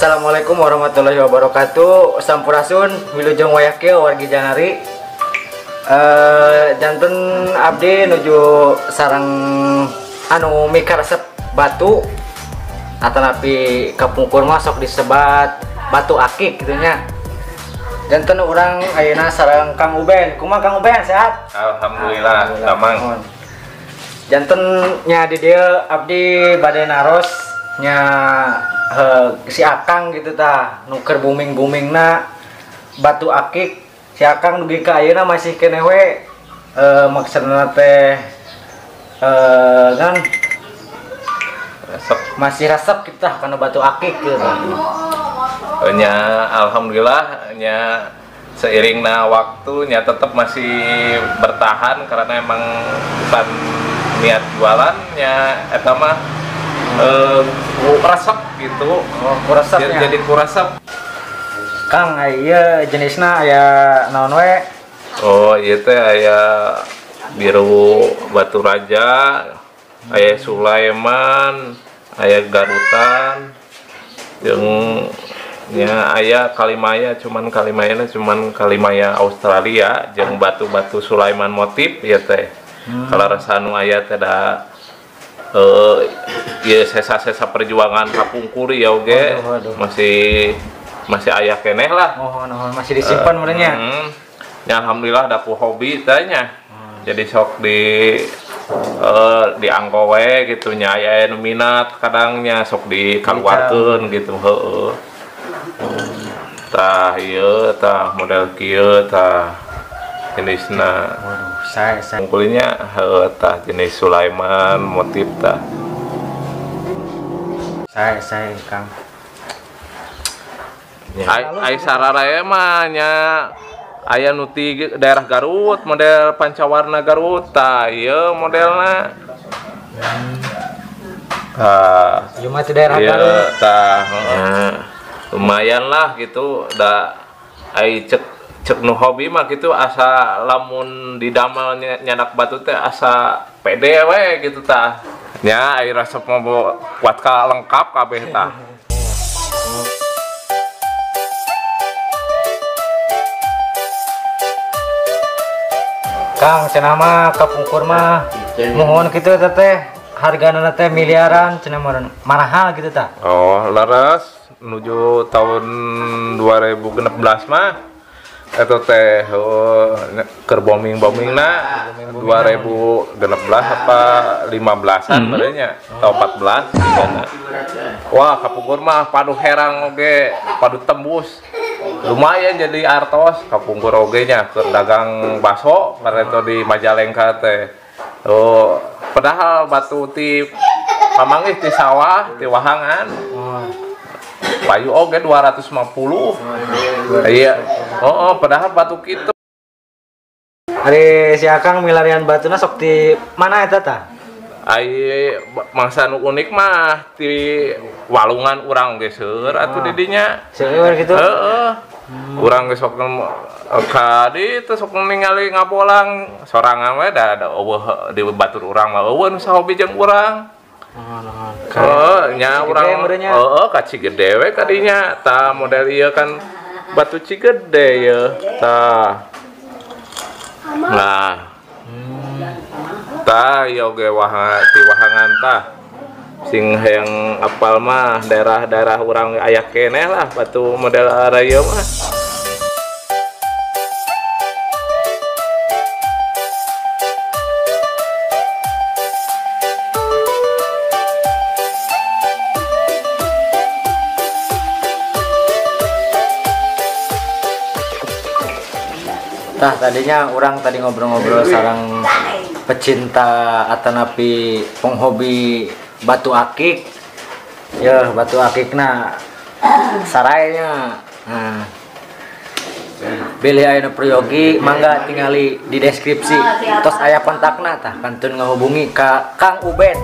Assalamualaikum warahmatullahi wabarakatuh. Sampurasun wilujeng wayakil wargi janari. Janten abdi nuju sarang anu mika resep batu atanapi kapungkur masuk disebat batu akik gitunya. Janten orang ayeuna sareng Kang Uben. Kumaha Kang Uben sehat? Alhamdulillah, damang. Janten nya di dieu abdi bade naros nya si Akang gitu tah nuker booming-boomingna batu akik. Si Akang dugi ka ayeuna masih keneh we maksudna teh kan masih resep kita karena batu akik gitu. Nya alhamdulillah nya seiringna waktunya tetap masih bertahan karena emang bukan niat jualannya eta mah resep gitu. Jadi kuresep. Kang aya jenisna aya naon we? Oh, ieu teh aya biru batu raja, aya Sulaiman, aya garutan, jeung nya aya kalimaya cuman kalimaya Australia jeung batu-batu Sulaiman motif ieu teh. Kalau rasanu aya teh da ya sesa-sesa perjuangan kapungkur ya oge masih aya keneh lah. Masih disimpan merenya. Ya alhamdulillah ada ku hobi tanya. Jadi sok di angkowe gitu nya aya nu minat kadangnya sok dikaluarkeun gitu heueuh. Tah ieu tah model kieu tah jenisna. Saya Mungkulnya tah jenis Sulaiman motif tah. Saya Kang. Ai sararaya mah nya aya nu ti daerah Garut model pancawarna Garut tah ieu modelna. Ieu mah ti daerah Garut. Ieu tah lumayan lah gitu da ai cek nu hobi mah gitu asa lamun didamel nyanak batu teh asa pede we gitu tah. Nya ai resep mah kuat ka lengkap kabeh tah. Kang cenah mah kapungkur mah mohon kitu teh hargana teh miliaran cenah mahal gitu tah. Oh, leres menuju tahun 2016 mah eta teh keur booming-boomingna 2016 apa 15-an merenya atau 14 digana. Wah, kapungkur mah padu herang oge, padu tembus. Lumayan jadi artos kapungkur oge nya keur dagang baso pareto di Majalengka teh. Oh, padahal batu ti pamanggih ti sawah ti wahangan. Payu oge 250. Iya. Oh, padahal batu kitu. Ari si Akang milarian batuna sok ti mana eta tah? Ai mangsa nu unik mah ti walungan urang ge seueur atuh di dinya. Seueur gitu. Heeh. Urang ge sok ka ditu sok ningali ngabolang sorangan we da eueuh di batur urang mah eueuh nu sahobi jeung urang. Nya urang heeh ka Cigede we ka dinya tah model ieu kan batu Cigede ye tah. Nah. Tah ieu ge wahangan tah. Sing hayang apal mah daerah-daerah urang aya keneh lah batu model araya mah. Tah tadinya orang tadi ngobrol-ngobrol sareng pecinta atanapi penghobi batu akik. Ya batu akikna saraynya. Nah. Bilih aya Priyogi mangga tingali di deskripsi. Tos aya kontakna tah kantun ngahubungi ka Kang Uben.